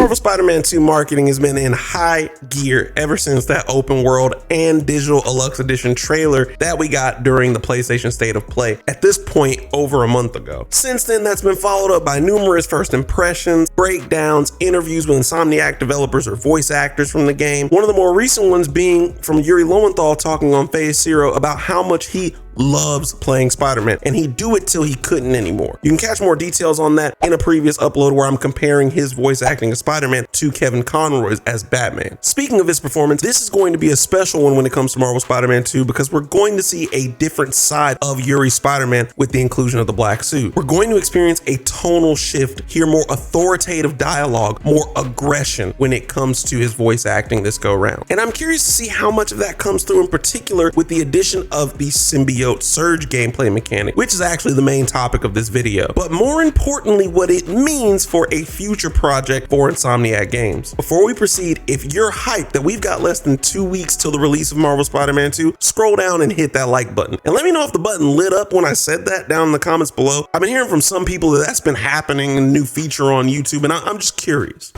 Marvel Spider-Man 2 marketing has been in high gear ever since that open world and digital Deluxe Edition trailer that we got during the PlayStation State of Play, at this point over a month ago. Since then, that's been followed up by numerous first impressions, breakdowns, interviews with Insomniac developers or voice actors from the game. One of the more recent ones being from Yuri Lowenthal talking on Phase Zero about how much he loves playing Spider-Man, and he'd do it till he couldn't anymore. You can catch more details on that in a previous upload where I'm comparing his voice acting as Spider-Man to Kevin Conroy's as Batman. Speaking of his performance, this is going to be a special one when it comes to Marvel Spider-Man 2 because we're going to see a different side of Yuri Spider-Man with the inclusion of the black suit. We're going to experience a tonal shift, hear more authoritative dialogue, more aggression when it comes to his voice acting this go round. And I'm curious to see how much of that comes through, in particular with the addition of the Symbiote Surge gameplay mechanic, which is actually the main topic of this video, but more importantly what it means for a future project for Insomniac Games. Before we proceed, if you're hyped that we've got less than 2 weeks till the release of Marvel Spider-Man 2, scroll down and hit that like button, and let me know if the button lit up when I said that down in the comments below. I've been hearing from some people that that's been happening, a new feature on YouTube, and I'm just curious.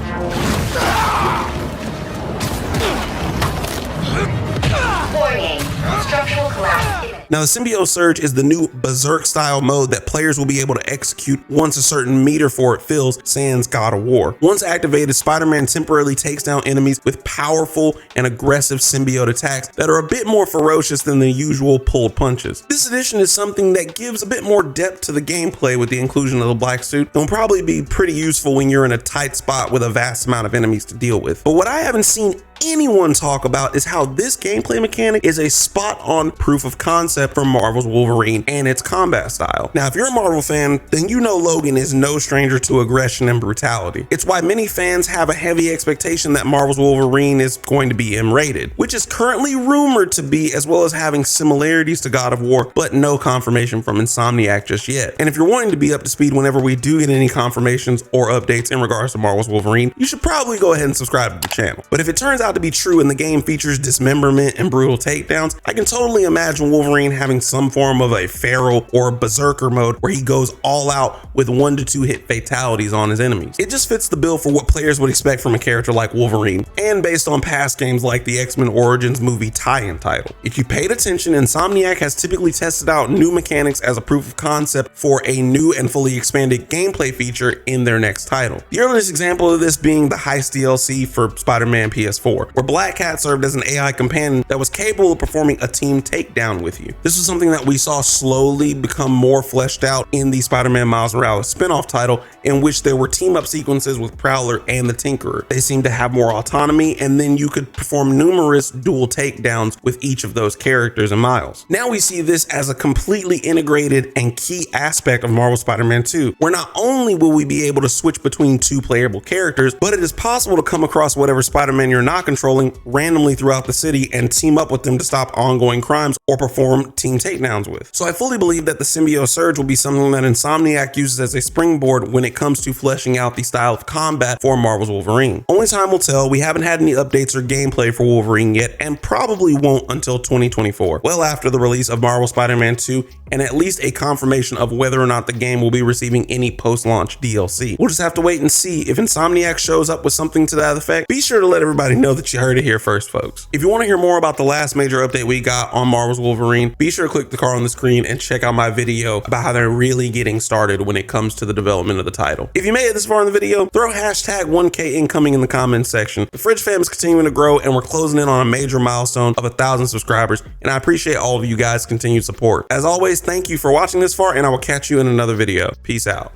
Warning, structural collapse. Now, the Symbiote Surge is the new Berserk style mode that players will be able to execute once a certain meter for it fills, sans God of War. Once activated, Spider-Man temporarily takes down enemies with powerful and aggressive symbiote attacks that are a bit more ferocious than the usual pulled punches. This addition is something that gives a bit more depth to the gameplay with the inclusion of the black suit, and will probably be pretty useful when you're in a tight spot with a vast amount of enemies to deal with. But what I haven't seen anyone talk about is how this gameplay mechanic is a spot-on proof of concept from Marvel's Wolverine and its combat style. Now, if you're a Marvel fan, then you know Logan is no stranger to aggression and brutality. It's why many fans have a heavy expectation that Marvel's Wolverine is going to be M-rated, which is currently rumored to be, as well as having similarities to God of War, but no confirmation from Insomniac just yet. And if you're wanting to be up to speed whenever we do get any confirmations or updates in regards to Marvel's Wolverine, you should probably go ahead and subscribe to the channel. But if it turns out to be true and the game features dismemberment and brutal takedowns, I can totally imagine Wolverine having some form of a feral or berserker mode where he goes all out with 1 to 2 hit fatalities on his enemies. It just fits the bill for what players would expect from a character like Wolverine, and based on past games like the X-Men Origins movie tie-in title. If you paid attention, Insomniac has typically tested out new mechanics as a proof of concept for a new and fully expanded gameplay feature in their next title. The earliest example of this being the Heist DLC for Spider-Man PS4, where Black Cat served as an AI companion that was capable of performing a team takedown with you. This was something that we saw slowly become more fleshed out in the Spider-Man Miles Morales spinoff title, in which there were team-up sequences with Prowler and the Tinkerer. They seemed to have more autonomy, and then you could perform numerous dual takedowns with each of those characters and Miles. Now we see this as a completely integrated and key aspect of Marvel Spider-Man 2, where not only will we be able to switch between 2 playable characters, but it is possible to come across whatever Spider-Man you're not controlling randomly throughout the city and team up with them to stop ongoing crimes or perform team takedowns with. So I fully believe that the Symbiote Surge will be something that Insomniac uses as a springboard when it comes to fleshing out the style of combat for Marvel's Wolverine. Only time will tell. We haven't had any updates or gameplay for Wolverine yet, and probably won't until 2024, well after the release of Marvel Spider-Man 2 and at least a confirmation of whether or not the game will be receiving any post-launch DLC. We'll just have to wait and see. If Insomniac shows up with something to that effect, be sure to let everybody know that you heard it here first, folks. If you want to hear more about the last major update we got on Marvel's Wolverine, be sure to click the card on the screen and check out my video about how they're really getting started when it comes to the development of the title. If you made it this far in the video, throw hashtag 1K incoming in the comments section. The Fridge fam is continuing to grow, and we're closing in on a major milestone of 1,000 subscribers, and I appreciate all of you guys' continued support. As always, thank you for watching this far, and I will catch you in another video. Peace out.